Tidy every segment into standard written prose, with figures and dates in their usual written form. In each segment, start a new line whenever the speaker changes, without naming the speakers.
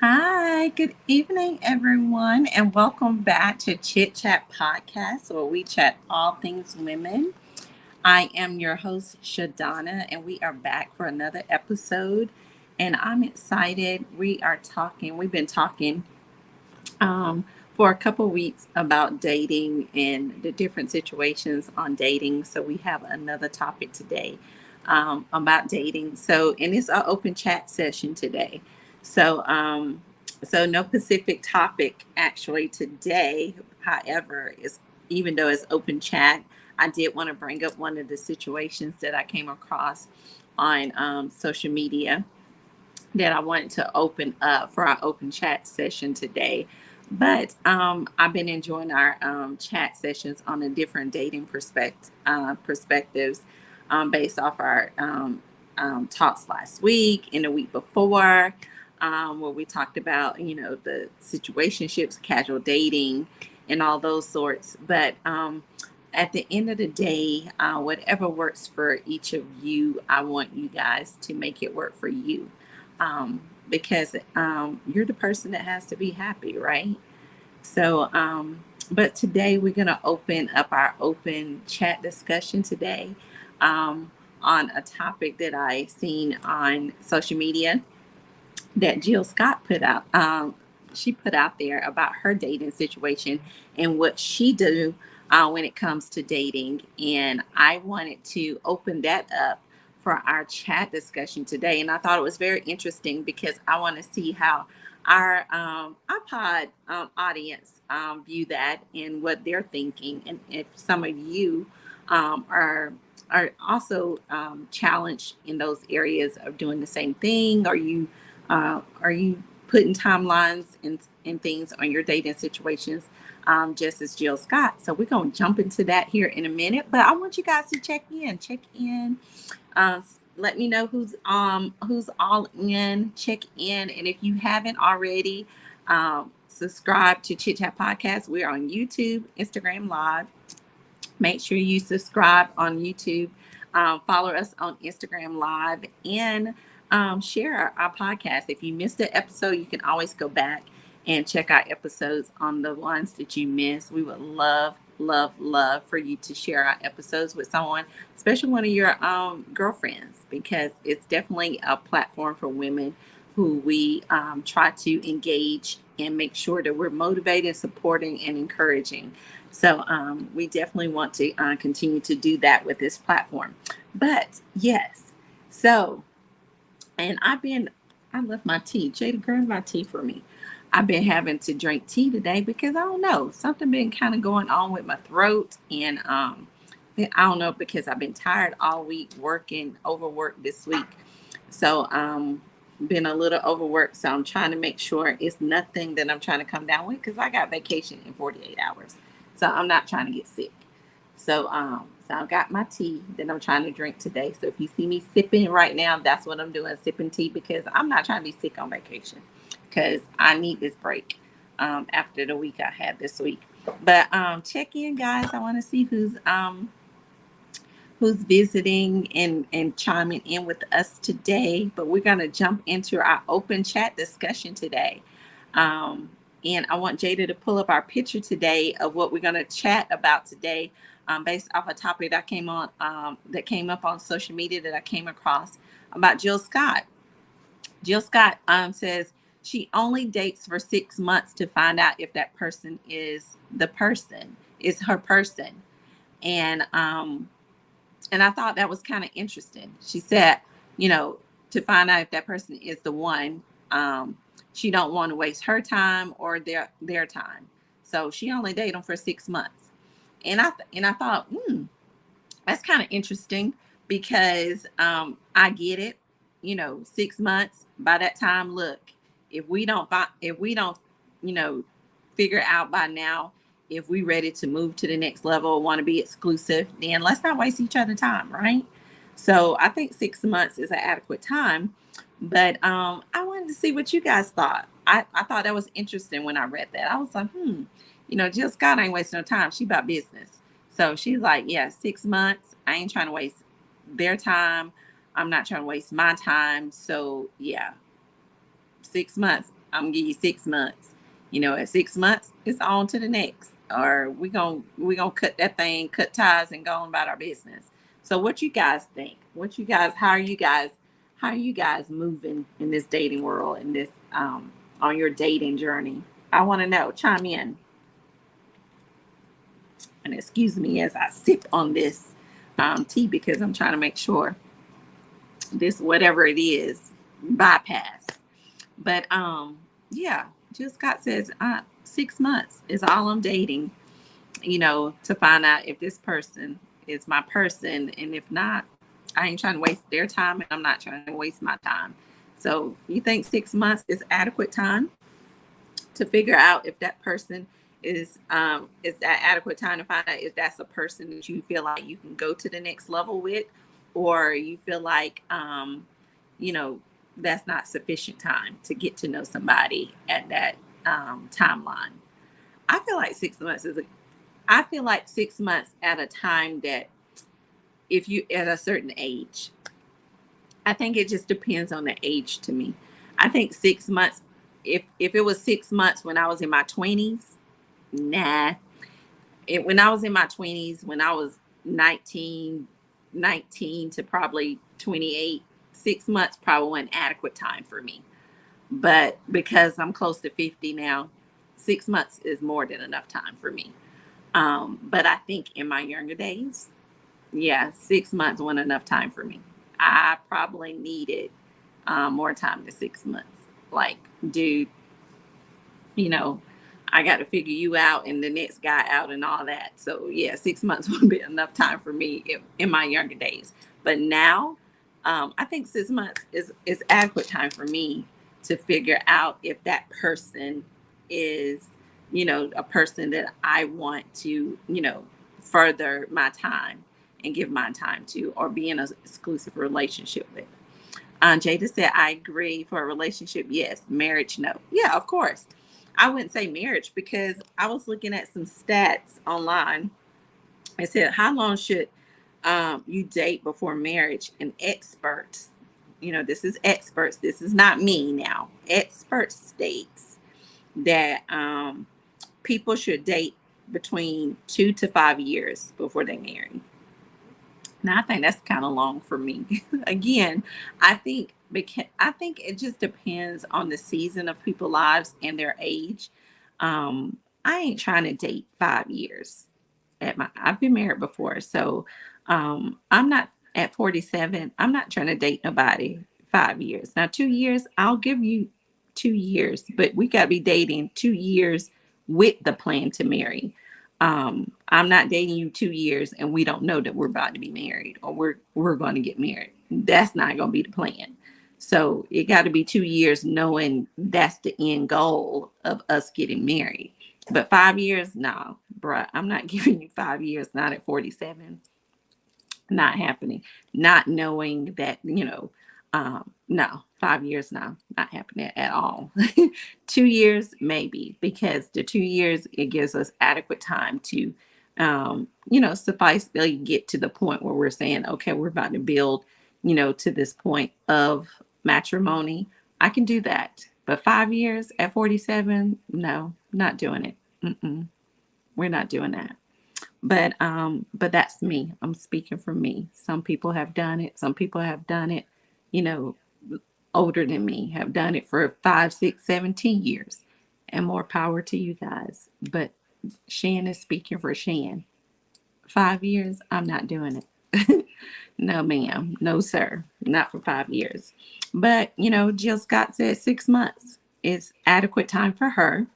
Hi, good evening, everyone, and welcome back to Chit Chat Podcast, where we chat all things women. I am your host, Shadana, and we are back for another episode. And I'm excited. We've been talking for a couple weeks about dating and the different situations on dating. So we have another topic today about dating. And it's an open chat session today. So, um, so no specific topic actually today. However, is even though it's open chat, I did want to bring up one of the situations that I came across on social media that I wanted to open up for our open chat session today. But I've been enjoying our chat sessions on the different dating perspectives based off our talks last week and the week before, where we talked about, the situationships, casual dating, and all those sorts. But at the end of the day, whatever works for each of you, I want you guys to make it work for you because you're the person that has to be happy, right? But today we're going to open up our open chat discussion today um, on a topic that I seen on social media that Jill Scott put out. She put out there about her dating situation and what she do when it comes to dating. And I wanted to open that up for our chat discussion today. And I thought it was very interesting because I want to see how our iPod audience view that and what they're thinking. And if some of you are also challenged in those areas of doing the same thing, are you putting timelines and things on your dating situations, just as Jill Scott? So we're going to jump into that here in a minute. But I want you guys to check in. Let me know who's all in. Check in, and if you haven't already, subscribe to Chit Chat Podcast. We're on YouTube, Instagram Live. Make sure you subscribe on YouTube, follow us on Instagram Live, and share our podcast. If you missed an episode, you can always go back and check our episodes on the ones that you missed. We would love, love, love for you to share our episodes with someone, especially one of your girlfriends, because it's definitely a platform for women who we try to engage and make sure that we're motivated, supporting, and encouraging. So we definitely want to continue to do that with this platform. But yes, so and I left my tea. Jada, grab my tea for me. I've been having to drink tea today because I don't know, something been kind of going on with my throat, and I don't know, because I've been tired all week, working, overworked this week. So been a little overworked. So I'm trying to make sure it's nothing that I'm trying to come down with, because I got vacation in 48 hours. So I'm not trying to get sick. So I've got my tea that I'm trying to drink today. So if you see me sipping right now, that's what I'm doing, sipping tea, because I'm not trying to be sick on vacation, because I need this break after the week I had this week. But check in, guys. I want to see who's visiting and chiming in with us today. But we're going to jump into our open chat discussion today. Um, and I want Jada to pull up our picture today of what we're going to chat about today, based off a topic that came up on social media that I came across about Jill Scott. Jill Scott says she only dates for 6 months to find out if that person is her person. And um, and I thought that was kind of interesting. She said, you know, to find out if that person is the one, she don't want to waste her time or their time. So she only dated them for 6 months. And I thought, that's kind of interesting, because I get it. 6 months. By that time, look, if we don't, you know, figure out by now if we ready to move to the next level or want to be exclusive, then let's not waste each other time, right? So I think 6 months is an adequate time. But I wanted to see what you guys thought. I thought that was interesting when I read that. I was like, Jill Scott ain't wasting no time. She about business. So she's like, yeah, 6 months. I ain't trying to waste their time. I'm not trying to waste my time. So yeah, 6 months. I'm gonna give you 6 months. At 6 months, it's on to the next. Or we gonna cut that thing, cut ties, and go on about our business. So, what you guys think? How are you guys moving in this dating world, in this on your dating journey? I want to know. Chime in. And excuse me as I sip on this tea, because I'm trying to make sure this, whatever it is, bypass. But yeah, Jill Scott says 6 months is all I'm dating, to find out if this person is my person. And if not, I ain't trying to waste their time, and I'm not trying to waste my time. So you think 6 months is adequate time to figure out if that person is that adequate time to find out if that's a person that you feel like you can go to the next level with, or you feel like you know that's not sufficient time to get to know somebody at that timeline. I feel like 6 months is a I feel like 6 months at a time, that if you at a certain age, I think it just depends on the age to me. I think 6 months, if it was 6 months when I was in my 20s, nah. When I was in my 20s, when I was 19 to probably 28, 6 months probably wasn't adequate time for me. But because I'm close to 50 now, 6 months is more than enough time for me. But I think in my younger days, yeah, 6 months wasn't enough time for me. I probably needed more time than 6 months. Like, dude, you know, I got to figure you out and the next guy out and all that. So yeah, 6 months would be enough time for me in my younger days. But now, I think 6 months is adequate time for me to figure out if that person is, a person that I want to, further my time and give my time to, or be in an exclusive relationship with. Jada said, I agree. For a relationship, yes. Marriage, no. Yeah, of course. I wouldn't say marriage, because I was looking at some stats online. It said, how long should you date before marriage? And experts, this is experts. This is not me now. Experts states that people should date between 2 to 5 years before they marry. Now, I think that's kind of long for me. Again, I think it just depends on the season of people's lives and their age. I ain't trying to date 5 years. I've been married before, so I'm not at 47. I'm not trying to date nobody 5 years. Now, 2 years, I'll give you 2 years, but we got to be dating 2 years with the plan to marry. I'm not dating you 2 years and we don't know that we're about to be married, or we're going to get married. That's not going to be the plan. So it got to be 2 years knowing that's the end goal of us getting married. But 5 years, no, bruh, I'm not giving you 5 years, not at 47. Not happening. Not knowing that, no, 5 years, no, not happening at all. 2 years, maybe, because the 2 years, it gives us adequate time to, suffice till you get to the point where we're saying, okay, we're about to build, to this point of matrimony. I can do that. But 5 years at 47, no, not doing it. Mm-mm, we're not doing that. But that's me. I'm speaking for me. Some people have done it. Some people have done it, you know, older than me, have done it for 5, 6, 17 years. And more power to you guys. But Shan is speaking for Shan. 5 years, I'm not doing it. No, ma'am. No, sir. Not for 5 years. But, Jill Scott said 6 months is adequate time for her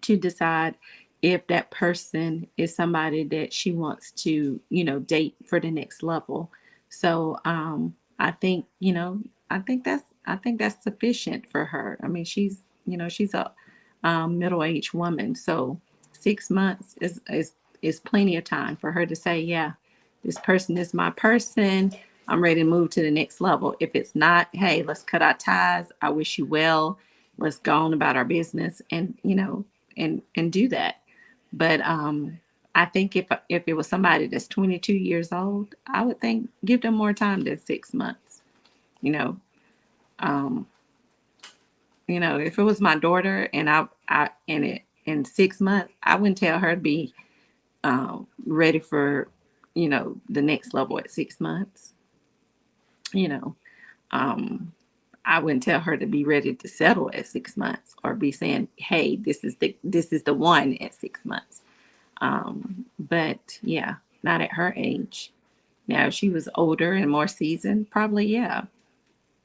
to decide if that person is somebody that she wants to, date for the next level. So I think, I think that's sufficient for her. I mean, she's a middle-aged woman, so 6 months is plenty of time for her to say, yeah, this person is my person. I'm ready to move to the next level. If it's not, hey, let's cut our ties. I wish you well. Let's go on about our business, and and do that. But I think if it was somebody that's 22 years old, I would think give them more time than 6 months. You know, um, if it was my daughter and I in it in 6 months, I wouldn't tell her to be ready for, the next level at 6 months. You know, um, I wouldn't tell her to be ready to settle at 6 months or be saying, "Hey, this is the one at 6 months." But yeah, not at her age. Now, if she was older and more seasoned, probably yeah.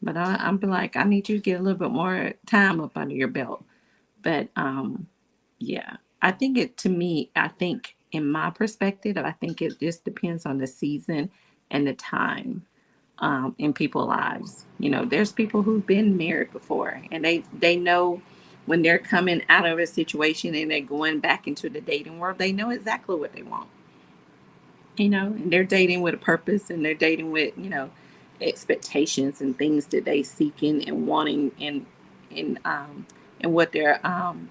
But I'm be like, I need you to get a little bit more time up under your belt. But yeah, I think it to me, I think in my perspective, I think it just depends on the season and the time in people's lives. There's people who've been married before, and they know when they're coming out of a situation and they're going back into the dating world, they know exactly what they want. And they're dating with a purpose, and they're dating with expectations and things that they seeking and wanting and what they're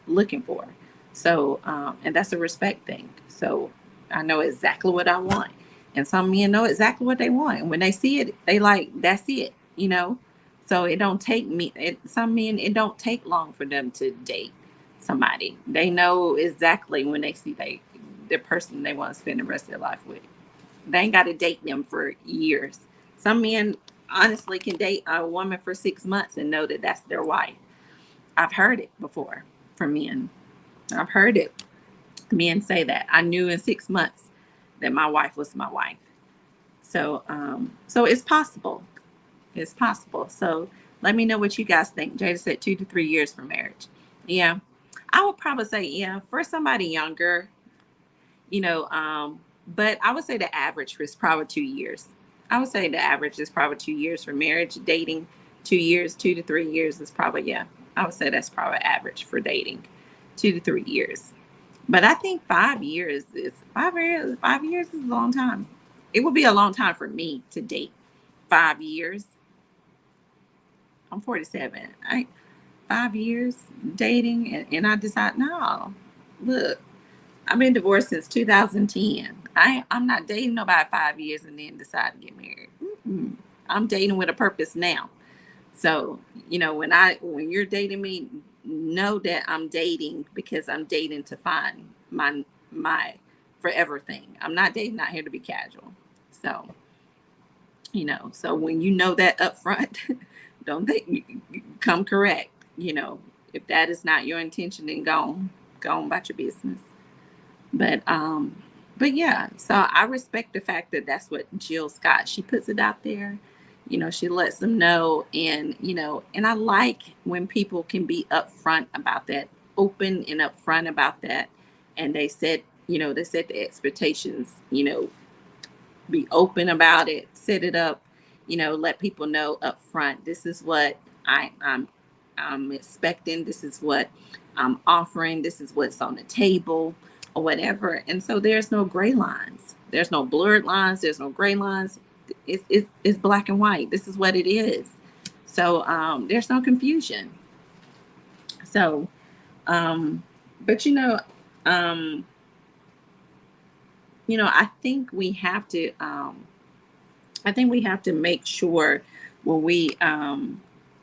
looking for. So and that's a respect thing. So I know exactly what I want, and some men know exactly what they want, and when they see it, they like that's it. So it don't take me. Some men, it don't take long for them to date somebody. They know exactly when they see the person they want to spend the rest of their life with. They ain't got to date them for years. Some men honestly can date a woman for 6 months and know that that's their wife. I've heard it before from men. I've heard it. Men say that I knew in 6 months that my wife was my wife. So it's possible. It's possible. So let me know what you guys think. Jada said 2 to 3 years for marriage. Yeah, I would probably say yeah for somebody younger, you know, but I would say the average is probably 2 years. I would say the average is probably 2 years for marriage. Dating, 2 years, 2 to 3 years is probably, yeah, I would say that's probably average for dating, 2 to 3 years. But I think 5 years is 5 years. 5 years is a long time. It would be a long time for me to date. 5 years. I'm 47. 5 years dating, and I decide, no, look, I've been divorced since 2010. I'm not dating nobody 5 years and then decide to get married. Mm-mm. I'm dating with a purpose now. So, when you're dating me, know that I'm dating because I'm dating to find my forever thing. I'm not dating out here to be casual. So, so when you know that up front, don't think come correct. If that is not your intention, then go on about your business. But yeah, so I respect the fact that that's what Jill Scott, she puts it out there. She lets them know, and I like when people can be upfront about that, open and upfront about that, and they set the expectations, be open about it, set it up, let people know up front. This is what I'm expecting. This is what I'm offering. This is what's on the table, or whatever. And so there's no gray lines. There's no blurred lines. There's no gray lines. It's black and white. This is what it is. So there's no confusion. So, um, but um, I think we have to. I think we have to make sure when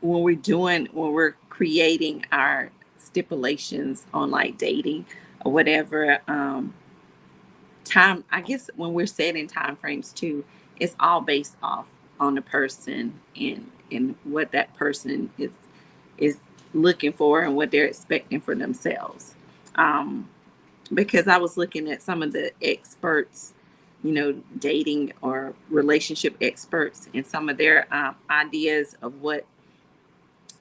when we're creating our stipulations on like dating or whatever, time, I guess when we're setting time frames too, it's all based off on the person and what that person is looking for and what they're expecting for themselves. Um, because I was looking at some of the experts, dating or relationship experts, and some of their ideas of what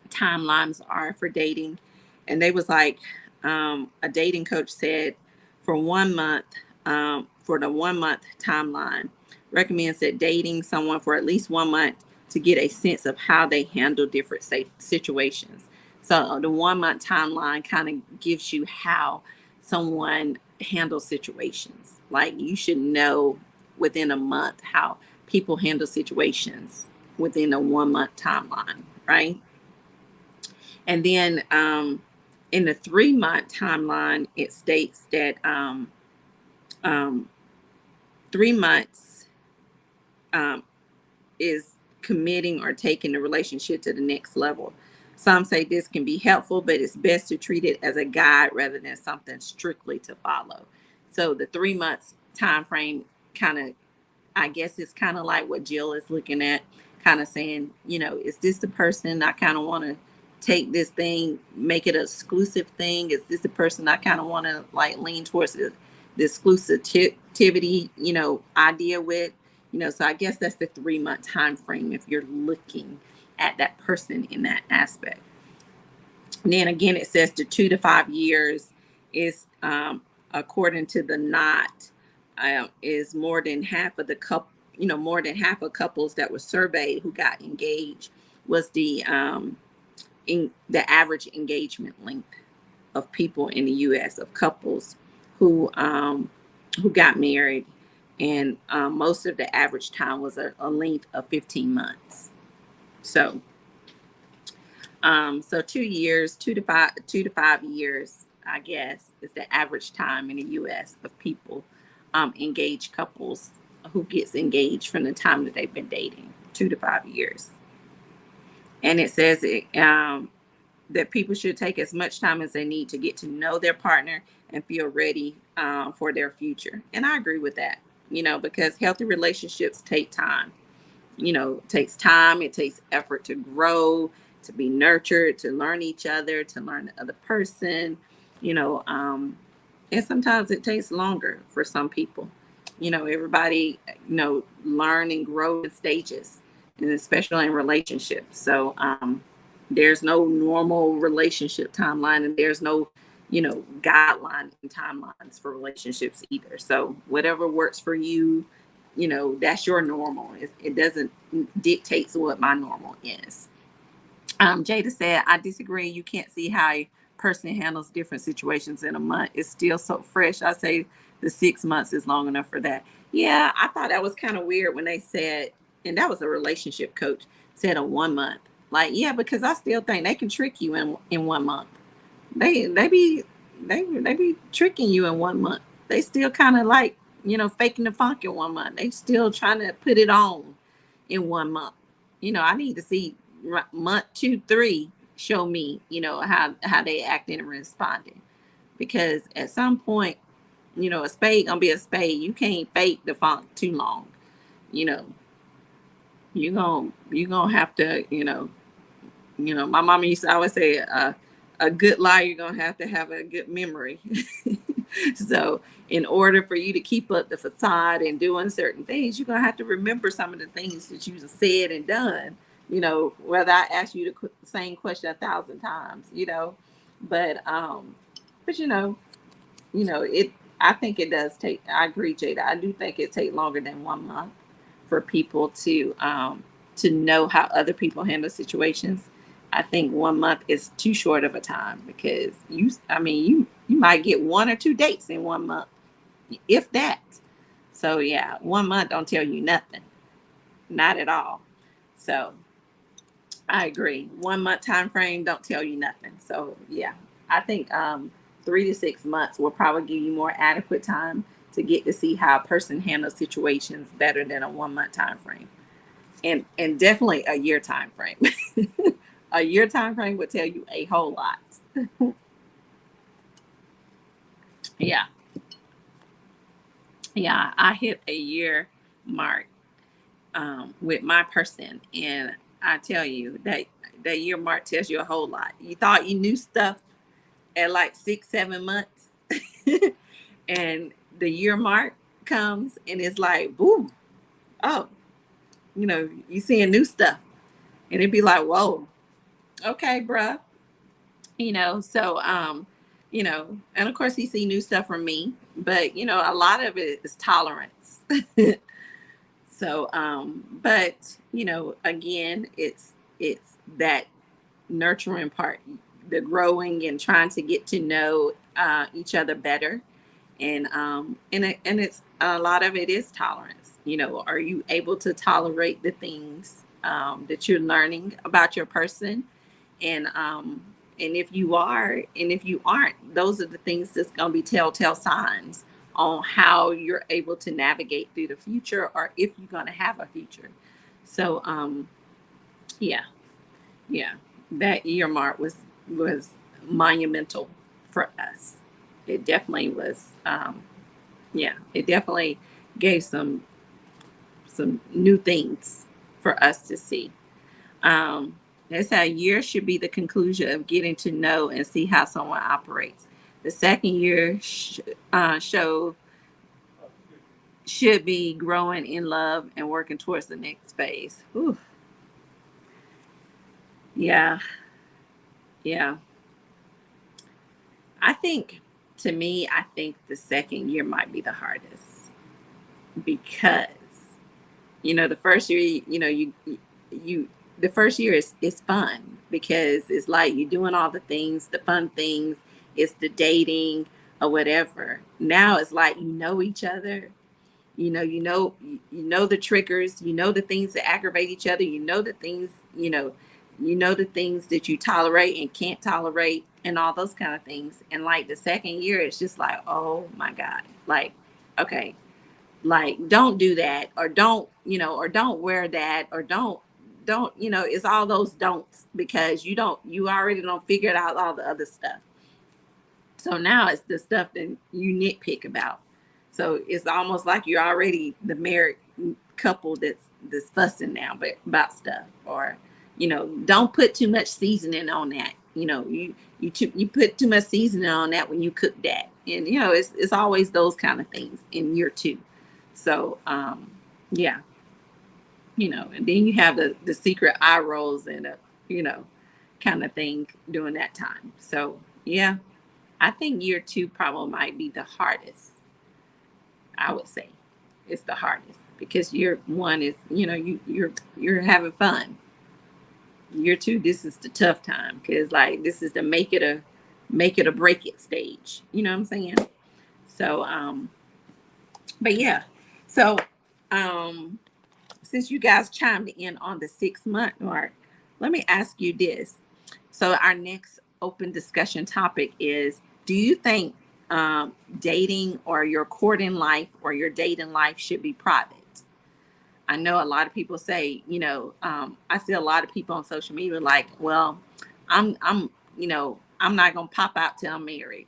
timelines are for dating. And they was like, a dating coach said, for 1 month, for the 1 month timeline, recommends that dating someone for at least 1 month to get a sense of how they handle different situations. So the 1 month timeline kind of gives you how someone handles situations. Like you should know within a month how people handle situations within a 1 month timeline, right? And then in the 3 month timeline, it states that um, 3 months um, is committing or taking the relationship to the next level. Some say this can be helpful, but it's best to treat it as a guide rather than something strictly to follow. So the 3 months time frame kind of, I guess it's kind of like what Jill is looking at, kind of saying, is this the person I kind of want to take this thing, make it an exclusive thing? Is this the person I kind of want to like lean towards the exclusivity, idea with? So I guess that's the 3 month time frame if you're looking at that person in that aspect. And then again, it says the 2 to 5 years is, according to the knot, is more than half of the couple. More than half of couples that were surveyed who got engaged was the average engagement length of people in the U.S. of couples who got married, and most of the average time was a length of 15 months. So 2 years, 2 to 5 years, I guess, is the average time in the U.S. of people, engaged couples who gets engaged from the time that they've been dating, 2 to 5 years. And it says that people should take as much time as they need to get to know their partner and feel ready for their future. And I agree with that, because healthy relationships take time. It takes time, it takes effort to grow, to be nurtured, to learn each other, to learn the other person, and sometimes it takes longer for some people. Everybody, learn and grow in stages, and especially in relationships. So there's no normal relationship timeline, and there's no, guideline and timelines for relationships either. So whatever works for you, that's your normal. It doesn't dictate what my normal is. Jada said, I disagree. You can't see how a person handles different situations in a month. It's still so fresh. I say the 6 months is long enough for that. Yeah, I thought that was kind of weird when they said, and that was a relationship coach, said a 1 month. Like, yeah, because I still think they can trick you in 1 month. They be tricking you in 1 month. They still kind of like, faking the funk in 1 month. They still trying to put it on in 1 month. I need to see month 2, 3 show me, how they acting and responding, because at some point, a spade gonna be a spade. You can't fake the funk too long. You gonna have to, my mama used to always say, a good liar, you're gonna have to have a good memory. So in order for you to keep up the facade and doing certain things, you're gonna have to remember some of the things that you said and done, whether I ask you the same question 1,000 times, but it, I think it does take, I agree, Jada. I do think it take longer than 1 month for people to know how other people handle situations. I think 1 month is too short of a time, because you might get 1 or 2 dates in 1 month, if that. So yeah, 1 month don't tell you nothing, not at all. So I agree. 1 month time frame don't tell you nothing. So yeah, I think 3 to 6 months will probably give you more adequate time to get to see how a person handles situations better than a 1 month time frame, and definitely a year time frame. A year time frame would tell you a whole lot. Yeah, yeah, I hit a year mark with my person, and I tell you that year mark tells you a whole lot. You thought you knew stuff at like 6, 7 months, and the year mark comes, and it's like, boom, oh, you seeing new stuff, and it'd be like, whoa, okay, bruh. So and of course he see new stuff from me, but a lot of it is tolerance. So but again, it's that nurturing part, the growing and trying to get to know each other better, and it's a lot of it is tolerance. Are you able to tolerate the things that you're learning about your person? And if you are, and if you aren't, those are the things that's going to be telltale signs on how you're able to navigate through the future, or if you're going to have a future. So yeah, yeah. that year mark was monumental for us. It definitely was. Yeah, it definitely gave some new things for us to see. Um, that's how year should be the conclusion of getting to know and see how someone operates. The second year show should be growing in love and working towards the next phase. Ooh, yeah, yeah. I think, to me, I think the second year might be the hardest because the first year, you the first year is fun because it's like you're doing all the things, the fun things. It's the dating or whatever. Now it's like you know each other. You know the triggers. You know the things that aggravate each other. You know the things. You know the things that you tolerate and can't tolerate, and all those kind of things. And like the second year, it's just like, oh my god, like, okay, like don't do that, or don't wear that, or don't. It's all those don'ts because you already don't figure out all the other stuff. So now it's the stuff that you nitpick about. So it's almost like you're already the married couple that's fussing now but about stuff. Or don't put too much seasoning on that. You put too much seasoning on that when you cook that. And it's always those kind of things in year two. So yeah, and then you have the secret eye rolls and you know kind of thing during that time. So yeah, I think year two probably might be the hardest. I would say it's the hardest because year one is you're having fun. Year two, this is the tough time because like this is the make it or break it stage. You know what I'm saying? So but yeah, so um since you guys chimed in on the 6 month mark, let me ask you this. So, our next open discussion topic is: do you think dating or your courting life or your dating life should be private? I know a lot of people say, I see a lot of people on social media like, well, I'm not gonna pop out till I'm married.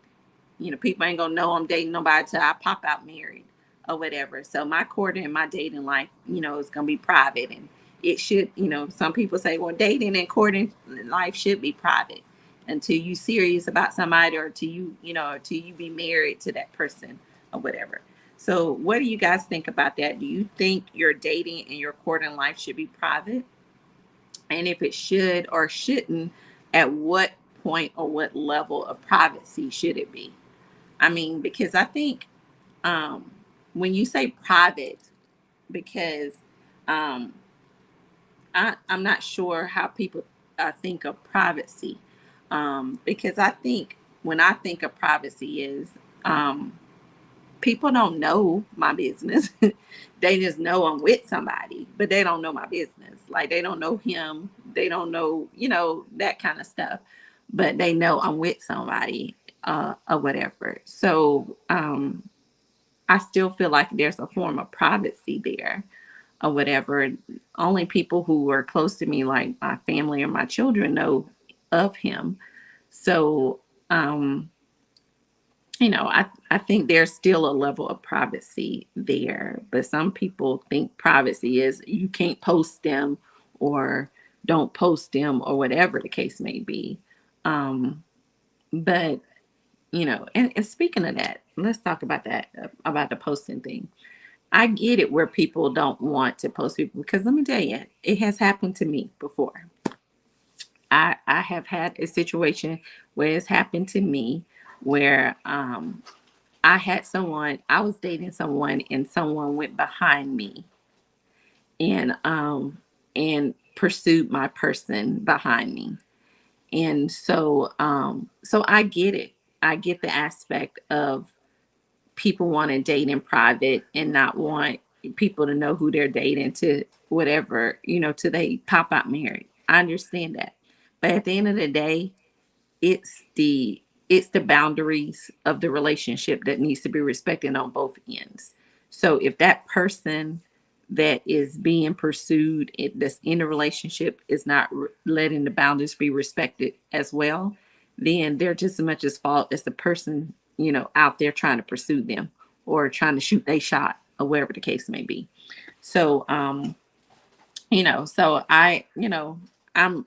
People ain't gonna know I'm dating nobody till I pop out married or whatever. So my courting and my dating life, is gonna be private, and it should. Some people say, well, dating and courting life should be private until you serious about somebody, or till you be married to that person or whatever. So what do you guys think about that? Do you think your dating and your courting life should be private? And if it should or shouldn't, at what point or what level of privacy should it be? I mean, because I think um, when you say private, because um, I'm not sure how people think of privacy, because I think when I think of privacy is um, people don't know my business. They just know I'm with somebody, but they don't know my business. Like they don't know him. They don't know, that kind of stuff. But they know I'm with somebody or whatever. So I still feel like there's a form of privacy there or whatever. Only people who are close to me, like my family or my children, know of him. So I think there's still a level of privacy there, but some people think privacy is you can't post them or don't post them or whatever the case may be. Um, but and speaking of that, let's talk about that about the posting thing. I get it where people don't want to post people because let me tell you, it has happened to me before. I have had a situation where it's happened to me where I was dating someone and someone went behind me and pursued my person behind me. And so I get it. I get the aspect of people want to date in private and not want people to know who they're dating to whatever, till they pop out married. I understand that. But at the end of the day, it's the boundaries of the relationship that needs to be respected on both ends. So if that person that is being pursued, that's in a relationship, is not letting the boundaries be respected as well, then they're just as much as fault as the person, out there trying to pursue them or trying to shoot they shot or whatever the case may be. So, so I'm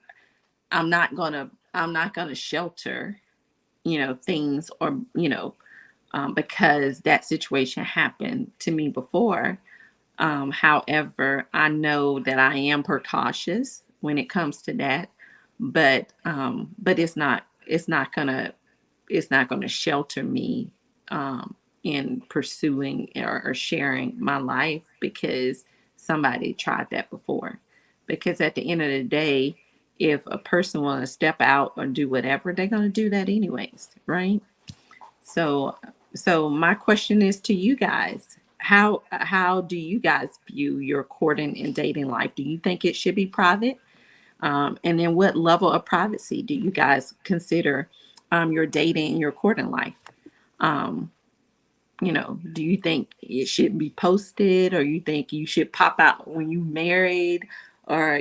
I'm not gonna shelter, things, or because that situation happened to me before. However, I know that I am precautious when it comes to that, but it's not gonna shelter me in pursuing or sharing my life because somebody tried that before. Because at the end of the day, if a person want to step out or do whatever, they're gonna do that anyways, right? So, so my question is to you guys: how do you guys view your courting and dating life? Do you think it should be private? And then, what level of privacy do you guys consider your dating and your courting life? Um, do you think it should be posted, or you think you should pop out when you married, or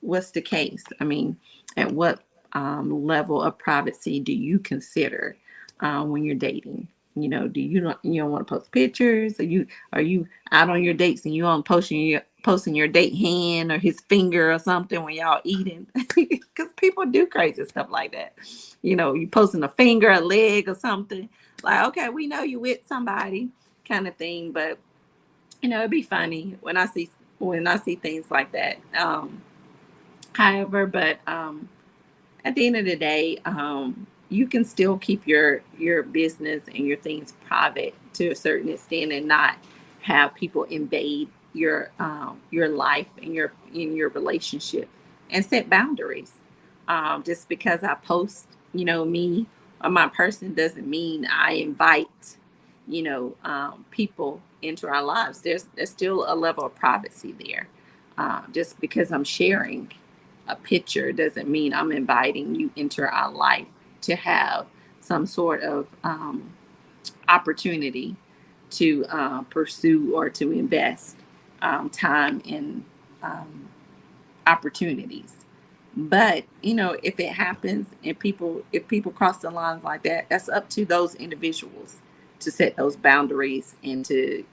what's the case? I mean, at what level of privacy do you consider when you're dating? Do you don't want to post pictures? Are you out on your dates and you on posting your date hand or his finger or something when y'all eating? Because people do crazy stuff like that. You posting a finger, a leg, or something. Like, okay, we know you with somebody, kind of thing. But it'd be funny when I see things like that. However, but at the end of the day, you can still keep your business and your things private to a certain extent, and not have people invade your life and your relationship, and set boundaries. Just because I post, me or my person, doesn't mean I invite, people into our lives. There's still a level of privacy there. Just because I'm sharing a picture doesn't mean I'm inviting you into our life to have some sort of opportunity to pursue or to invest time in um, opportunities. But if it happens and if people cross the lines like that, that's up to those individuals to set those boundaries and to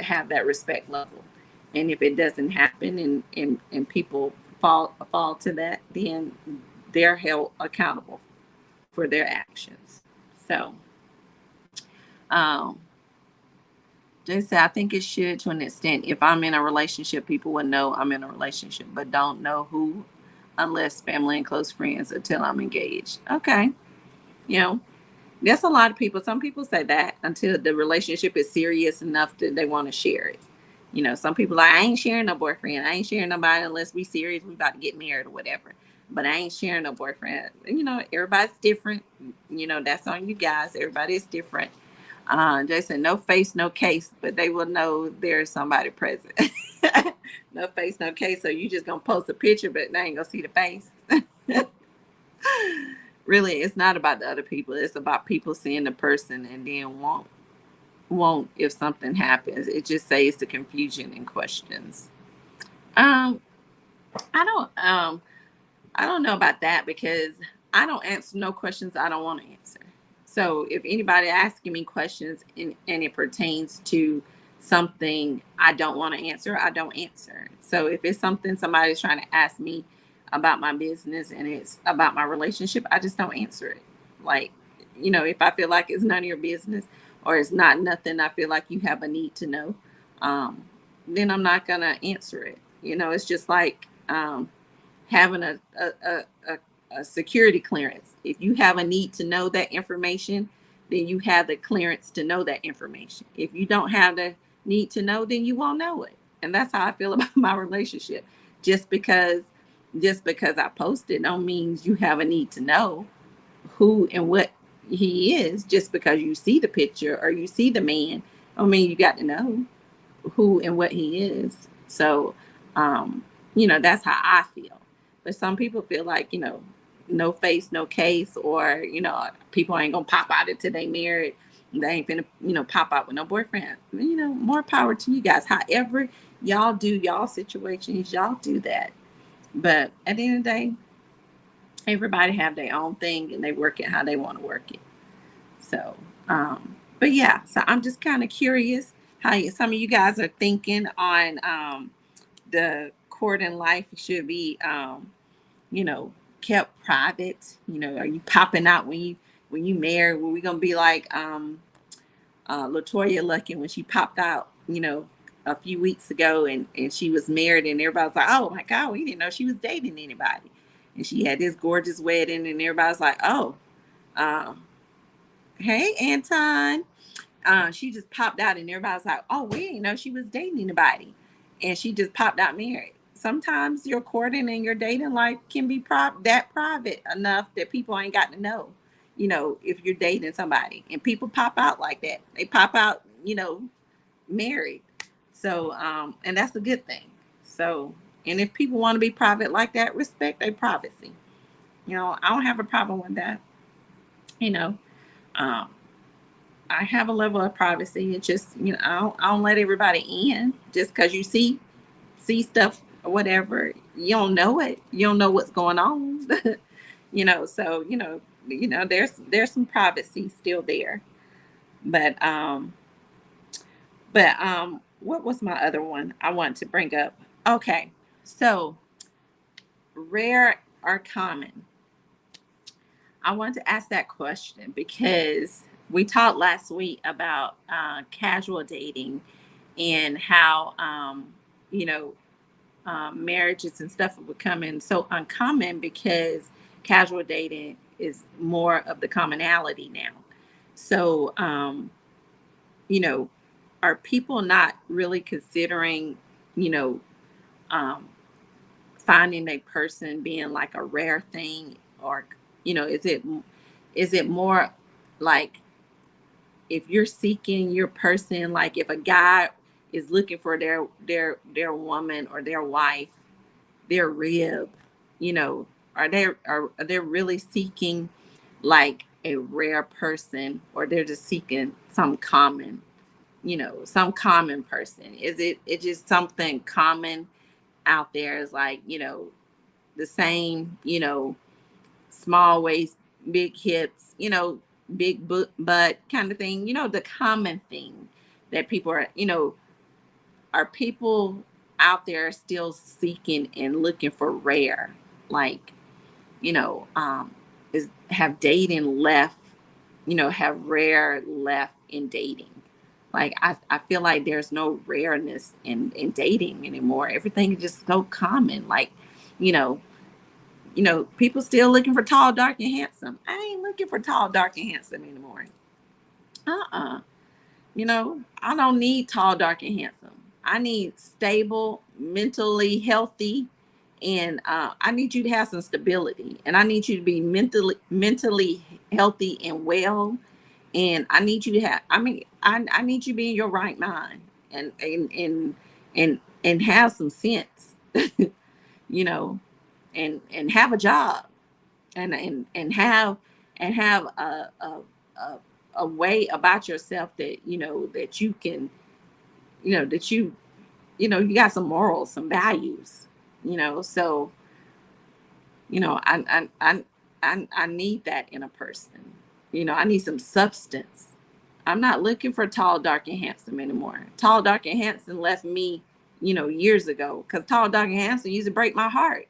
have that respect level. And if it doesn't happen, and people fall to that, then they're held accountable for their actions. So, um, just say I think it should, to an extent. If I'm in a relationship, people will know I'm in a relationship, but don't know who, unless family and close friends, until I'm engaged. Okay, you know, that's a lot of people. Some people say that until the relationship is serious enough that they want to share it. Some people like, I ain't sharing no boyfriend. I ain't sharing nobody unless we serious. We about to get married or whatever. But I ain't sharing no boyfriend. Everybody's different. That's on you guys. Everybody is different. Jason, no face, no case, but they will know there's somebody present. No face, no case. So you just gonna post a picture, but they ain't gonna see the face. Really, it's not about the other people. It's about people seeing the person and then won't if something happens. It just saves the confusion and questions. Um, I don't know about that, because I don't answer no questions I don't want to answer. So if anybody asking me questions, and it pertains to something I don't want to answer, I don't answer. So if it's something somebody's trying to ask me about my business and it's about my relationship, I just don't answer it. Like, if I feel like it's none of your business, or it's not nothing I feel like you have a need to know, um, then I'm not gonna answer it. It's just like having a security clearance. If you have a need to know that information, then you have the clearance to know that information. If you don't have the need to know, then you won't know it. And that's how I feel about my relationship. Just because just because I posted don't mean you have a need to know who and what he is. Just because you see the picture or you see the man, I mean you got to know who and what he is. So, um, that's how I feel. But some people feel like, no face, no case, or, people ain't gonna pop out until they married. They ain't finna, pop out with no boyfriend. More power to you guys. However Y'all do y'all situations, y'all do that. But at the end of the day, everybody have their own thing and they work it how they want to work it. So, but yeah, so I'm just kind of curious how some of you guys are thinking on the court in life should be, you know, kept private. You know, are you popping out when you marry? Were we gonna be like Latoya Lucky when she popped out? You know, a few weeks ago, and she was married, and everybody's like, "Oh my God, we didn't know she was dating anybody." And she had this gorgeous wedding, and everybody's like, "Oh, um, hey, Anton." She just popped out, and everybody's like, "Oh, we didn't know she was dating anybody," and she just popped out married. Sometimes your courting and your dating life can be that private enough that people ain't got to know. You know, if you're dating somebody, and people pop out like that, they pop out, you know, married. So, and that's a good thing. So, and if people want to be private like that, respect their privacy. You know, I don't have a problem with that. You know, um, I have a level of privacy. It's just, you know, I don't let everybody in just because you see stuff or whatever. You don't know it. You don't know what's going on. You know, so there's some privacy still there. But what was my other one I want to bring up? Okay, so rare or common. I wanted to ask that question because we talked last week about casual dating and how you know marriages and stuff are becoming so uncommon because casual dating is more of the commonality now. So you know, are people not really considering, you know, um, finding a person being like a rare thing, or you know, is it more like if you're seeking your person, like if a guy is looking for their woman or their wife, their rib, you know, are they really seeking like a rare person, or they're just seeking some common, you know, some common person? Is it just something common out there? Is like, you know, the same, you know, small waist, big hips, you know, big butt kind of thing, you know, the common thing that people are, you know, are people out there still seeking and looking for rare, like, you know, is have dating left, you know, have rare left in dating. Like I feel like there's no rareness in dating anymore. Everything is just so common. Like, you know, people still looking for tall, dark, and handsome. I ain't looking for tall, dark, and handsome anymore. Uh-uh. You know, I don't need tall, dark, and handsome. I need stable, mentally healthy, and I need you to have some stability. And I need you to be mentally healthy and well. And I need you to have. I mean, I need you to be in your right mind and have some sense. You know, and have a job, and have a a way about yourself that you know that you can, you know, that you know you got some morals, some values, you know. So you know, I need that in a person. You know, I need some substance. I'm not looking for tall, dark, and handsome anymore. Tall, dark, and handsome left me, you know, years ago, because tall, dark, and handsome used to break my heart.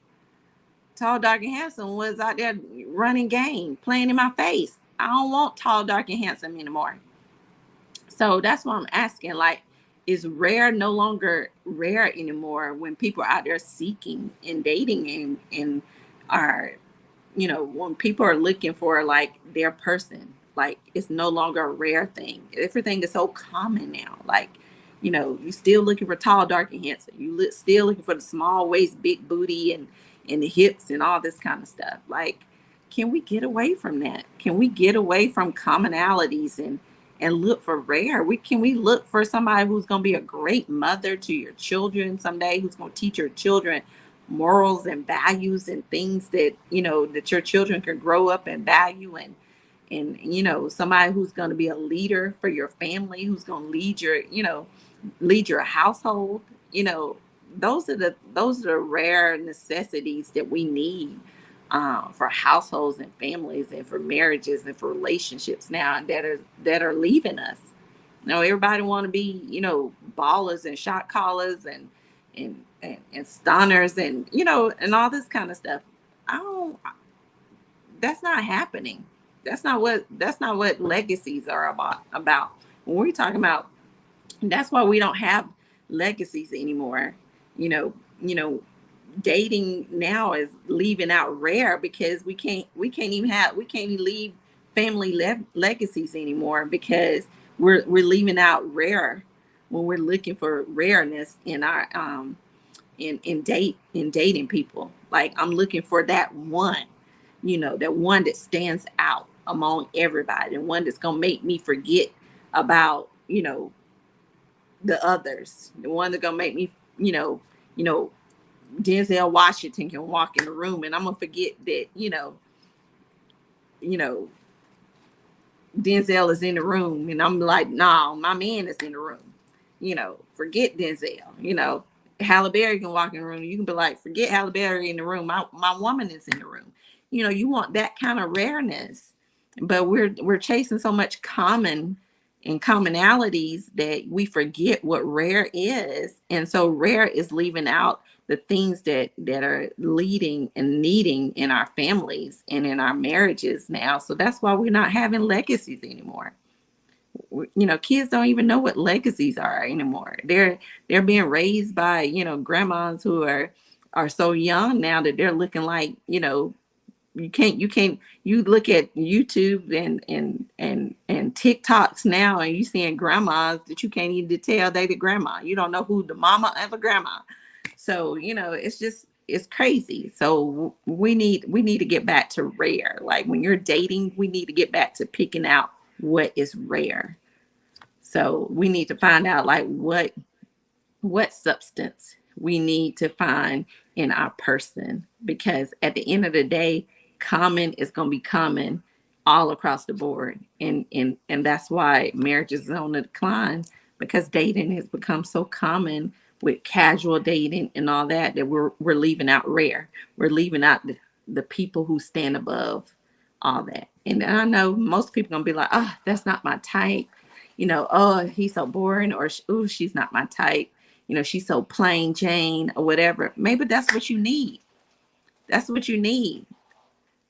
Tall, dark, and handsome was out there running game, playing in my face. I don't want tall, dark, and handsome anymore. So that's why I'm asking, like, is rare no longer rare anymore when people are out there seeking and dating and are, you know, when people are looking for like their person, like it's no longer a rare thing. Everything is so common now. Like, you know, you still looking for tall, dark, and handsome. Still looking for the small waist, big booty, and the hips and all this kind of stuff. Like, can we get away from that? Can we get away from commonalities and look for rare? We look for somebody who's going to be a great mother to your children someday, who's going to teach your children morals and values and things that you know that your children can grow up and value, and you know, somebody who's going to be a leader for your family, who's going to lead your, you know, lead your household. you know, those are the rare necessities that we need for households and families and for marriages and for relationships now that are leaving us. Everybody want to be, ballers and shot callers and stunners and and all this kind of stuff. I don't. That's not happening. That's not what legacies are about. When we're talking about, that's why we don't have legacies anymore. You know, you know, dating now is leaving out rare because we can't even leave family legacies anymore because we're leaving out rare when we're looking for rareness in our in dating people. Like, I'm looking for that one, that one that stands out among everybody, and one that's gonna make me forget about the others, the one that's gonna make me you know you know Denzel Washington can walk in the room and I'm gonna forget that you know Denzel is in the room, and I'm like, no, my man is in the room. Forget Denzel. Halle Berry can walk in the room. You can be like, forget Halle Berry in the room. My woman is in the room. You want that kind of rareness, but we're chasing so much common and commonalities that we forget what rare is, and so rare is leaving out the things that are leading and needing in our families and in our marriages now. So that's why we're not having legacies anymore. Kids don't even know what legacies are anymore. They're being raised by grandmas who are so young now that they're looking like you look at YouTube and TikToks now, and you seeing grandmas that you can't even tell they the grandma. You don't know who the mama of a grandma. So it's crazy. So we need to get back to rare. Like, when you're dating, we need to get back to picking out what is rare. So we need to find out, like, what substance we need to find in our person, because at the end of the day, common is going to be common all across the board, and that's why marriage is on the decline, because dating has become so common with casual dating and all that we're leaving out rare. We're leaving out the people who stand above all that. And I know most people gonna be like, oh, that's not my type. Oh, he's so boring, or oh, she's not my type. She's so plain Jane, or whatever. Maybe that's what you need. That's what you need.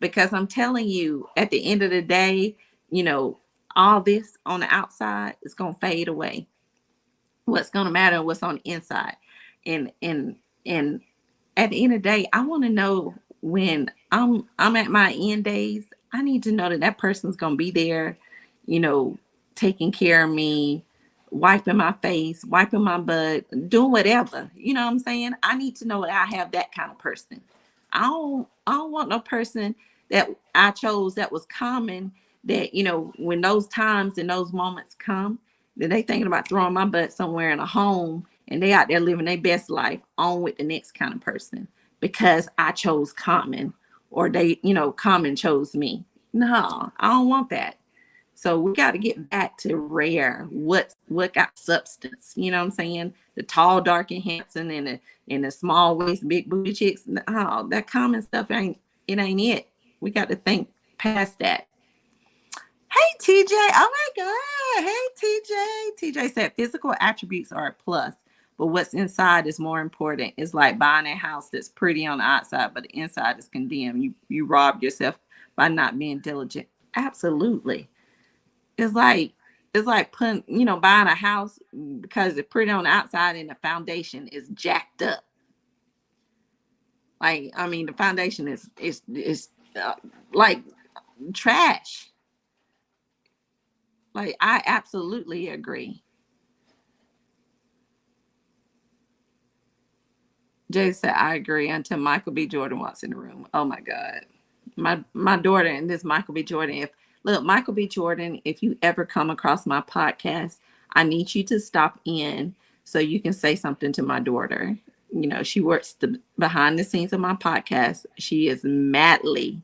Because I'm telling you, at the end of the day, you know, all this on the outside is gonna fade away. What's gonna matter is what's on the inside. And at the end of the day, I want to know, when I'm at my end days, I need to know that that person's gonna be there, you know, taking care of me, wiping my face, wiping my butt, doing whatever. You know what I'm saying? I need to know that I have that kind of person. I don't want no person that I chose that was common, that, when those times and those moments come, that they thinking about throwing my butt somewhere in a home, and they out there living their best life on with the next kind of person because I chose common, or they, common chose me. No, I don't want that. So we got to get back to rare. What got substance? You know what I'm saying? The tall, dark, and handsome, and the small waist, big booty chicks. Oh, that common stuff ain't it. We got to think past that. Hey, TJ. Oh my God. Hey, TJ. TJ said physical attributes are a plus, but what's inside is more important. It's like buying a house that's pretty on the outside, but the inside is condemned. You robbed yourself by not being diligent. Absolutely. It's like putting, buying a house because it's pretty on the outside and the foundation is jacked up. Like, I mean, the foundation is like trash. Like, I absolutely agree. Jay said, I agree until Michael B. Jordan walks in the room. Oh my God. My daughter and this Michael B. Jordan. Michael B. Jordan, if you ever come across my podcast, I need you to stop in so you can say something to my daughter. She works behind the scenes of my podcast. She is madly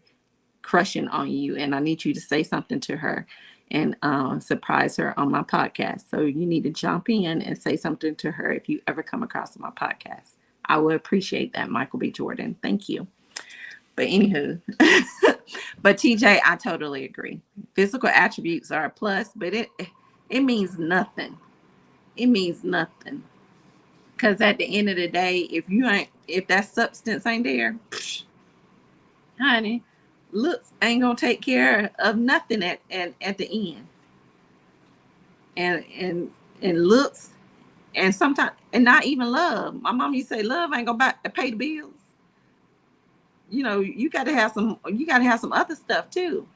crushing on you, and I need you to say something to her. and surprise her on my podcast. So you need to jump in and say something to her if you ever come across my podcast. I would appreciate that, Michael B. Jordan. Thank you. But anywho, but TJ, I totally agree. Physical attributes are a plus, but it means nothing. It means nothing. Because at the end of the day, if that substance ain't there, honey, looks ain't gonna take care of nothing at the end. And looks, and sometimes, and not even love. My mom used to say love ain't gonna pay the bills. You got to have some other stuff too.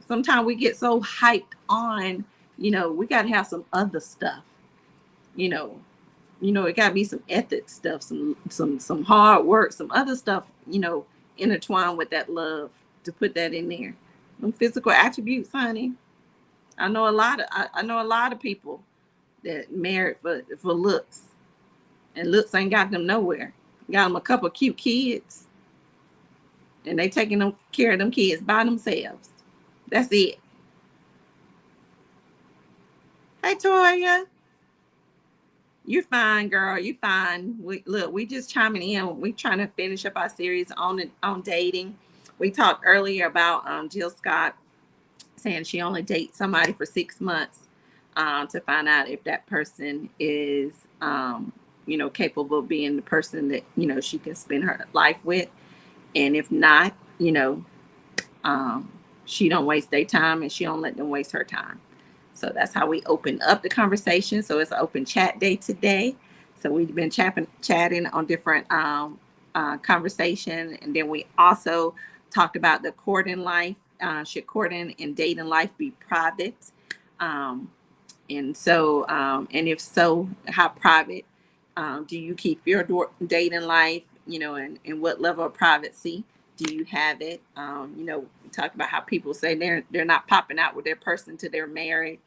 Sometimes we get so hyped on, we got to have some other stuff. you know it got to be some ethics stuff, some hard work, some other stuff, intertwined with that love, to put that in there. Them physical attributes, honey. I know a lot of people that married for looks, and looks ain't got them nowhere. Got them a couple cute kids, and they taking care of them kids by themselves. That's it. Hey, Toya. You're fine, girl. You're fine. We just chiming in. We trying to finish up our series on dating. We talked earlier about Jill Scott saying she only dates somebody for 6 months to find out if that person is, capable of being the person that she can spend her life with, and if not, she don't waste their time, and she don't let them waste her time. So that's how we open up the conversation. So it's an open chat day today. So we've been chatting on different conversation. And then we also talked about the courting life. Should courting and dating life be private? And if so, how private do you keep your dating life? And what level of privacy do you have it? We talked about how people say they're not popping out with their person till they're married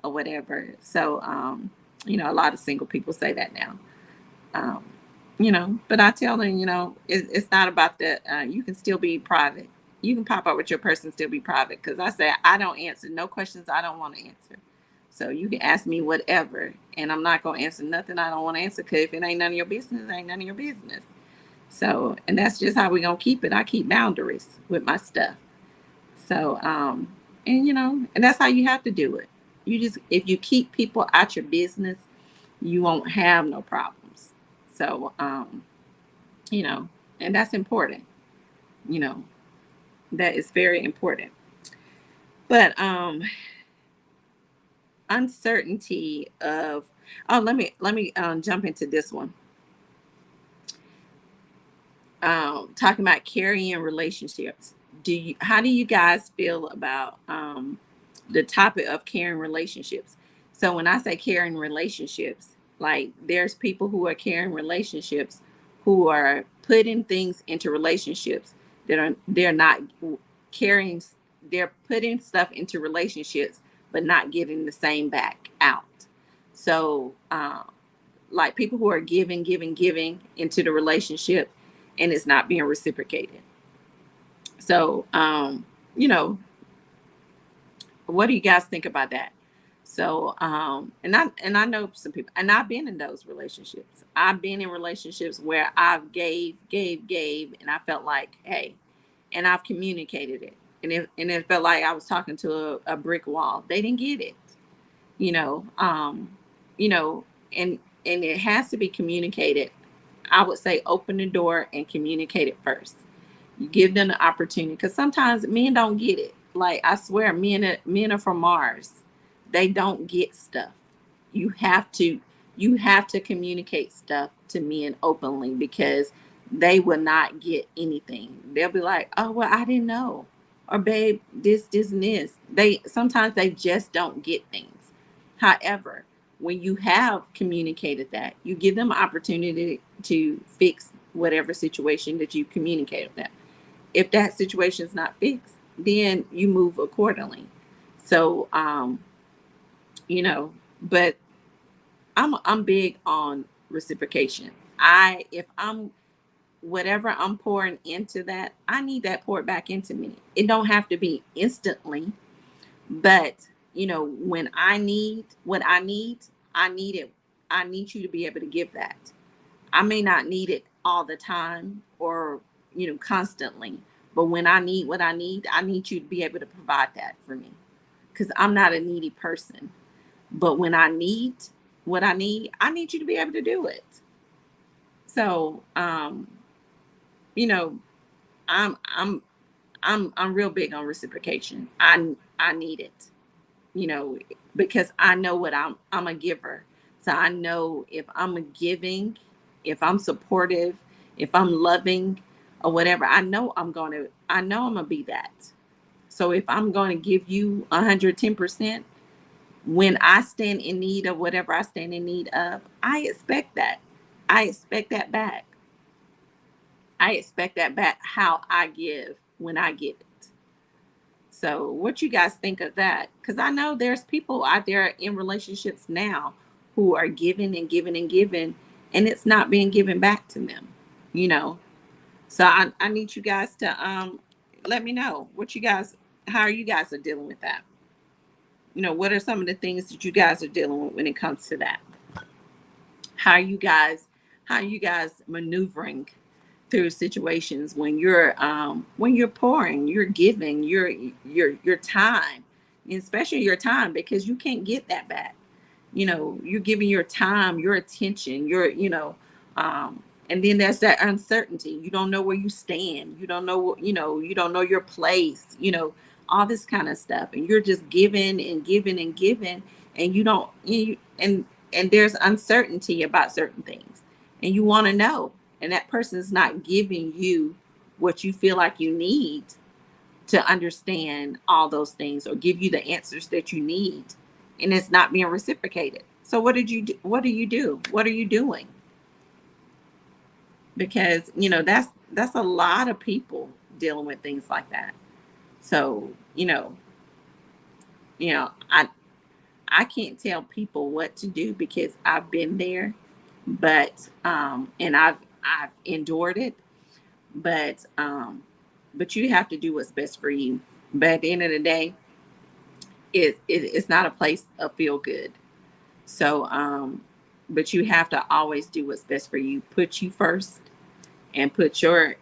or whatever. So, a lot of single people say that now. But I tell them, it's not about that. You can still be private. You can pop out with your person, still be private. Because I say I don't answer no questions I don't want to answer. So you can ask me whatever, and I'm not gonna answer nothing I don't want to answer. Because if it ain't none of your business, it ain't none of your business. So, and that's just how we gonna keep it. I keep boundaries with my stuff. So, and that's how you have to do it. If you keep people out your business, you won't have no problems. So, and that's important. You know, that is very important. But uncertainty of let me jump into this one. Talking about carrying relationships. How do you guys feel about the topic of caring relationships? So when I say caring relationships, like there's people who are carrying relationships who are putting things into relationships they're not carrying. They're putting stuff into relationships but not getting the same back out. So like people who are giving into the relationship, and it's not being reciprocated. So what do you guys think about that? So and I know some people, and I've been in those relationships. I've been in relationships where I've gave, and I felt like, hey, and I've communicated it, and it felt like I was talking to a brick wall. They didn't get it, you know, um, you know, and it has to be communicated. I would say open the door and communicate it first. You give them the opportunity, because sometimes men don't get it. Like I swear, men are from Mars. They don't get stuff. You have to you have to communicate stuff to men openly, because they will not get anything. They'll be like, "Oh well, I didn't know," or "Babe, this and this." They sometimes they just don't get things. However, when you have communicated that, you give them an opportunity to fix whatever situation that you communicated with them. If that situation is not fixed, then you move accordingly. So, but I'm big on reciprocation. If I'm whatever I'm pouring into that, I need that poured back into me. It don't have to be instantly, But, when I need what I need it. I need you to be able to give that. I may not need it all the time or, constantly, but when I need what I need you to be able to provide that for me, because I'm not a needy person. But when I need what I need you to be able to do it. So, you know, I'm I'm real big on reciprocation. I need it, you know, because I know what I'm a giver. So I know if I'm a giving, if I'm supportive, if I'm loving or whatever, I know I'm gonna be that. So if I'm gonna give you 110%, when I stand in need of whatever I stand in need of, I expect that. I expect that back. I expect that back how I give when I give it. So, what you guys think of that? Because I know there's people out there in relationships now who are giving and giving and giving, and it's not being given back to them. You know, so I need you guys to let me know what you guys, how you guys are dealing with that. What are some of the things that you guys are dealing with when it comes to that? How you guys, how you guys maneuvering through situations when you're pouring, you're giving your time, especially your time, because you can't get that back. You're giving your time, your attention, and then there's that uncertainty. You don't know where you stand. You don't know, you don't know your place, all this kind of stuff. And you're just giving and giving and giving, and you don't, and there's uncertainty about certain things, and you want to know, and that person is not giving you what you feel like you need to understand all those things or give you the answers that you need, and it's not being reciprocated. So what did you do? What do you do? What are you doing? Because that's a lot of people dealing with things like that. So I can't tell people what to do because I've been there, but and I've endured it, but you have to do what's best for you. But at the end of the day, it's not a place of feel good. So but you have to always do what's best for you. Put you first, and put your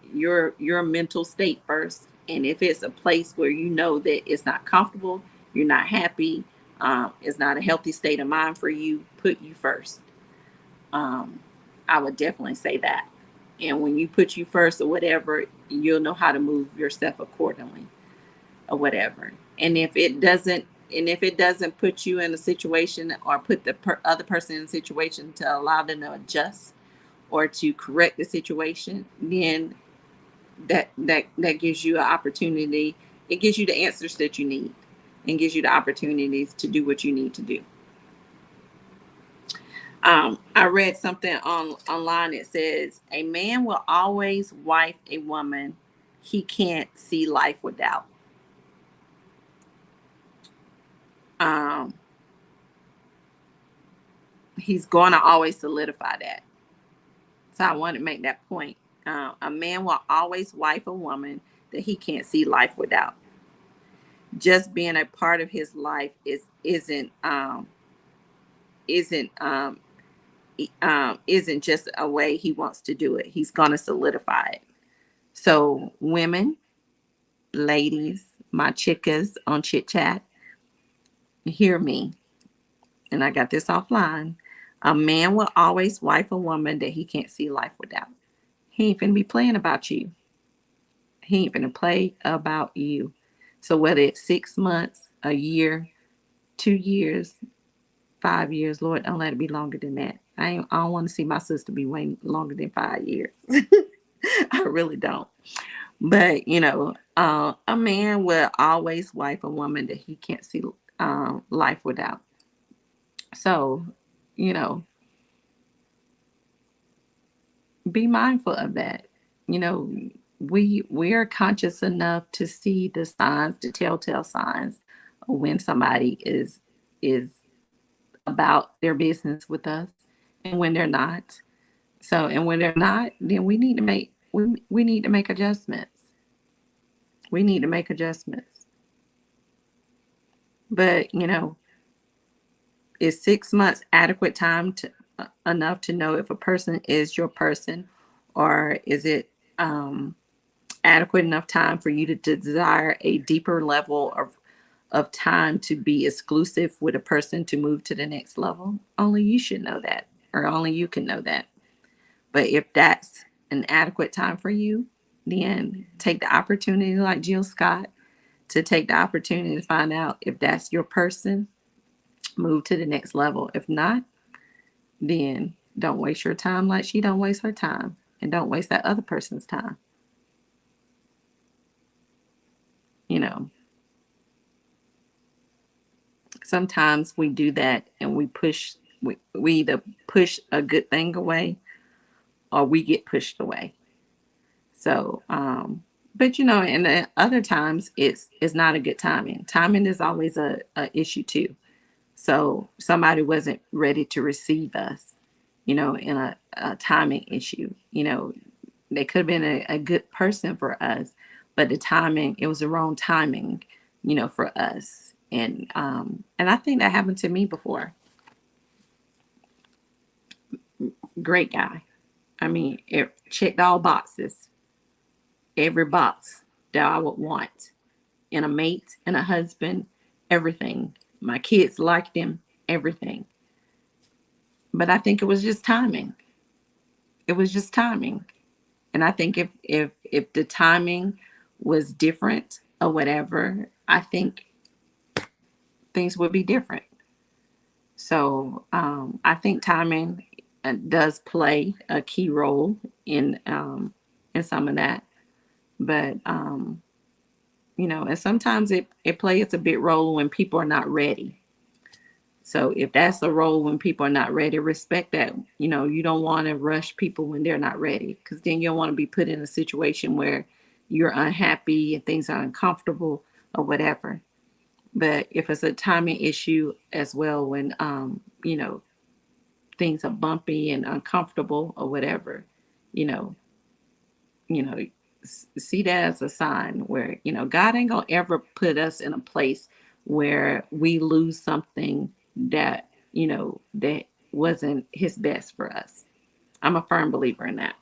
mental state first. And if it's a place where you know that it's not comfortable, you're not happy, it's not a healthy state of mind for you, put you first. um, I would definitely say that. And when you put you first or whatever, you'll know how to move yourself accordingly or whatever. And if it doesn't put you in a situation or put the other person in a situation to allow them to adjust or to correct the situation, then that gives you an opportunity. It gives you the answers that you need and gives you the opportunities to do what you need to do. I read something online. It says a man will always wife a woman he can't see life without. Um, he's going to always solidify that. So I want to make that point. A man will always wife a woman that he can't see life without. Just being a part of his life isn't isn't just a way he wants to do it. He's going to solidify it. So women, ladies, my chickas on Chit Chat, hear me. And I got this offline. A man will always wife a woman that he can't see life without. He ain't finna be playing about you. He ain't finna play about you. So whether it's 6 months, a year, 2 years, 5 years, Lord, don't let it be longer than that. I don't want to see my sister be waiting longer than 5 years. I really don't. But a man will always wife a woman that he can't see life without. So, you know, be mindful of that. You know, we are conscious enough to see the signs, the telltale signs of when somebody is about their business with us and when they're not. So, and when they're not, then we need to make adjustments. We need to make adjustments. But, is 6 months adequate time to enough to know if a person is your person, or is it adequate enough time for you to desire a deeper level of time to be exclusive with a person to move to the next level? Only you should know that, or only you can know that. But if that's an adequate time for you, then take the opportunity, like Jill Scott, to take the opportunity to find out if that's your person, move to the next level. If not, then don't waste your time like she don't waste her time, and don't waste that other person's time. You know, sometimes we do that and we either push a good thing away or we get pushed away. So, but and the other times it's not a good timing. Timing is always a issue too. So somebody wasn't ready to receive us, in a timing issue. They could have been a good person for us, but the timing, it was the wrong timing, for us. And I think that happened to me before. Great guy. I mean, it checked all boxes, every box that I would want in a mate and a husband, everything. My kids liked him, everything. But I think it was just timing. It was just timing. And I think if the timing was different or whatever, I think things would be different. So I think timing does play a key role in some of that. But and sometimes it plays a big role when people are not ready. So if that's a role when people are not ready, respect that. You don't want to rush people when they're not ready, because then you don't want to be put in a situation where you're unhappy and things are uncomfortable or whatever. But if it's a timing issue as well, when things are bumpy and uncomfortable or whatever, you know, you know, see that as a sign where God ain't gonna ever put us in a place where we lose something that wasn't his best for us. I'm a firm believer in that.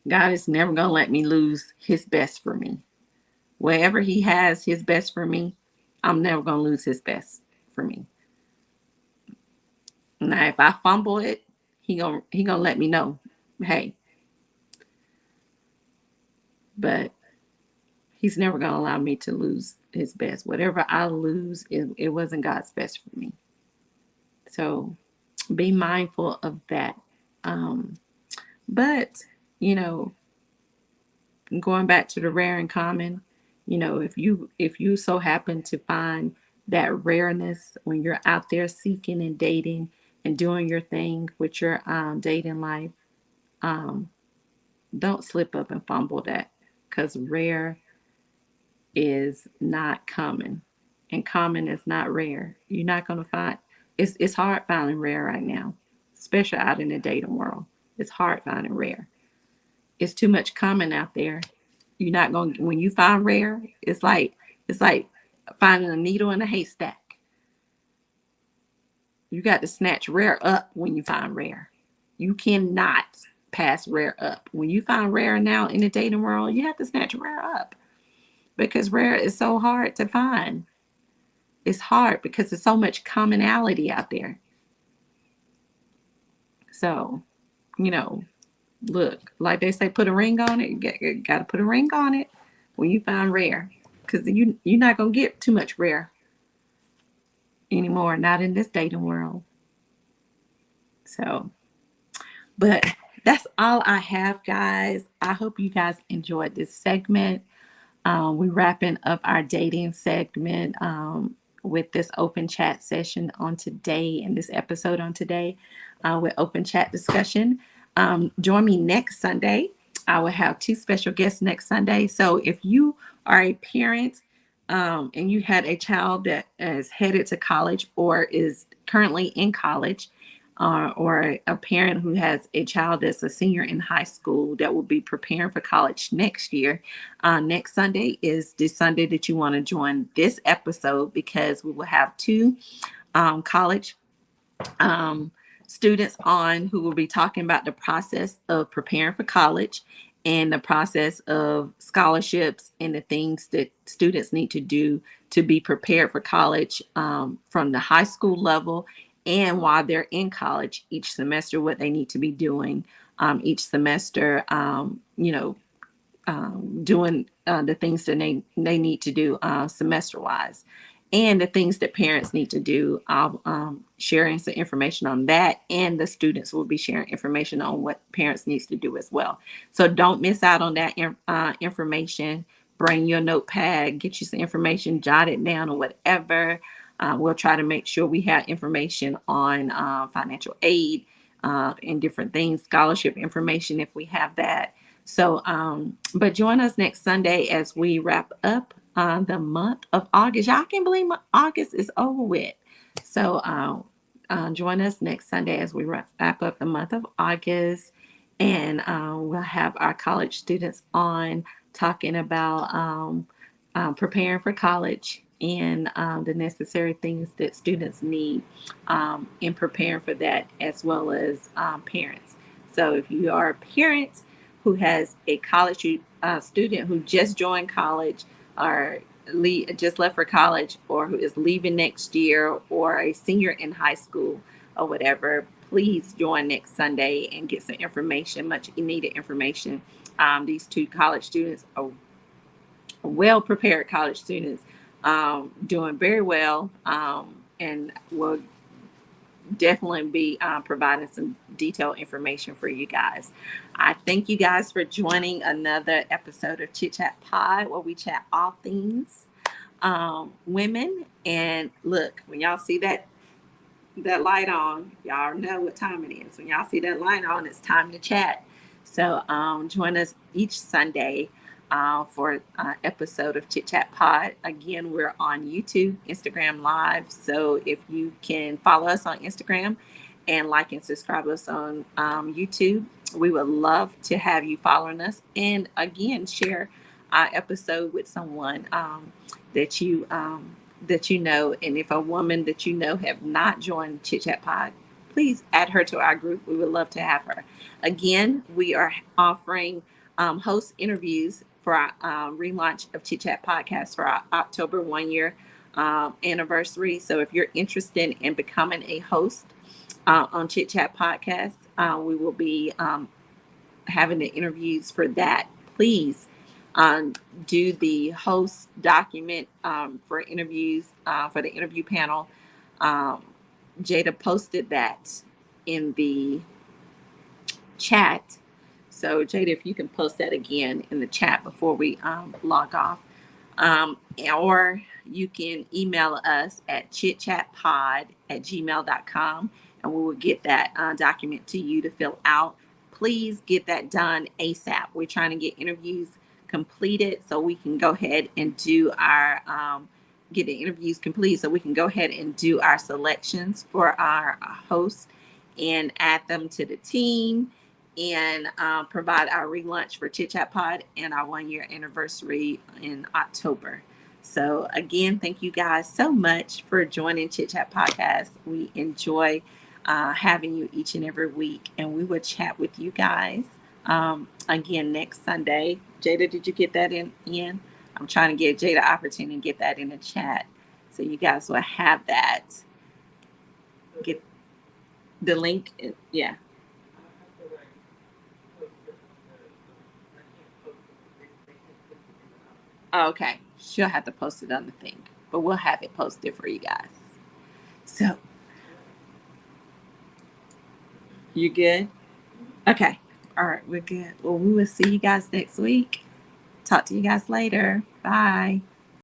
God is never gonna let me lose his best for me. Wherever he has his best for me, I'm never gonna lose his best for me. Now, if I fumble it, he gonna let me know, hey. But he's never gonna allow me to lose his best. Whatever I lose, it wasn't God's best for me. So be mindful of that. But you know, going back to the rare and common, if you so happen to find that rareness when you're out there seeking and dating and doing your thing with your dating life, um, don't slip up and fumble that, because rare is not common and common is not rare. You're not going to find it's hard finding rare right now, especially out in the dating world. It's hard finding rare. It's too much common out there. You're not going to, when you find rare, it's like finding a needle in a haystack. You got to snatch rare up when you find rare. You cannot pass rare up. When you find rare now in the dating world, you have to snatch rare up, because rare is so hard to find. It's hard because there's so much commonality out there. So, you know, look, like they say, put a ring on it. You got to put a ring on it when you find rare, because you're not gonna get too much rare anymore. Not in this dating world. So, but that's all I have, guys. I hope you guys enjoyed this segment. We're wrapping up our dating segment with this open chat session on today, and this episode on today with open chat discussion. Join me next Sunday. I will have two special guests next Sunday. So if you are a parent and you had a child that is headed to college or is currently in college, or a parent who has a child that's a senior in high school that will be preparing for college next year, next Sunday is the Sunday that you want to join this episode, because we will have two college um, students on who will be talking about the process of preparing for college and the process of scholarships and the things that students need to do to be prepared for college, from the high school level, and while they're in college each semester, what they need to be doing each semester, doing the things that they need to do semester wise, and the things that parents need to do. I'll sharing some information on that, and the students will be sharing information on what parents needs to do as well. So don't miss out on that information. Bring your notepad, get you some information, jot it down or whatever. We'll try to make sure we have information on financial aid and different things, scholarship information if we have that. So, but join us next Sunday as we wrap up the month of August. Y'all can't believe August is over with. So, join us next Sunday as we wrap up the month of August, and we'll have our college students on talking about preparing for college and the necessary things that students need in preparing for that, as well as parents. So, if you are a parent who has a college student who just joined college, or just left for college, or who is leaving next year, or a senior in high school or whatever, please join next Sunday and get some information, much needed information. These two college students are well prepared college students, doing very well, and will definitely be providing some detailed information for you guys. I thank you guys for joining another episode of Chit Chat Pod, where we chat all things women. And look, when y'all see that light on, y'all know what time it is. When y'all see that light on, it's time to chat. So join us each Sunday for an episode of Chit Chat Pod. Again, we're on YouTube, Instagram Live. So if you can follow us on Instagram and like and subscribe us on YouTube, we would love to have you following us. And again, share our episode with someone that you know. And if a woman that you know have not joined Chit Chat Pod, please add her to our group. We would love to have her. Again, we are offering host interviews for our relaunch of Chit Chat Podcast for our October 1 year anniversary. So if you're interested in becoming a host on Chit Chat Podcast, we will be having the interviews for that. Please do the host document for interviews for the interview panel. Jada posted that in the chat. So Jada, if you can post that again in the chat before we log off. Or you can email us at chitchatpod@gmail.com, and we will get that document to you to fill out. Please get that done ASAP. We're trying to get interviews completed so we can go ahead and do our get the interviews complete so we can go ahead and do our selections for our hosts and add them to the team, and provide our relaunch for Chit Chat Pod and our 1 year anniversary in October. So again, thank you guys so much for joining Chit Chat Podcast. We enjoy having you each and every week, and we will chat with you guys again next Sunday. Jada, did you get that in? I'm trying to get Jada opportunity to get that in the chat, so you guys will have that. Get the link. Yeah. Okay, she'll have to post it on the thing, but we'll have it posted for you guys. So, you good? Okay. All right, we're good. Well, we will see you guys next week. Talk to you guys later. Bye.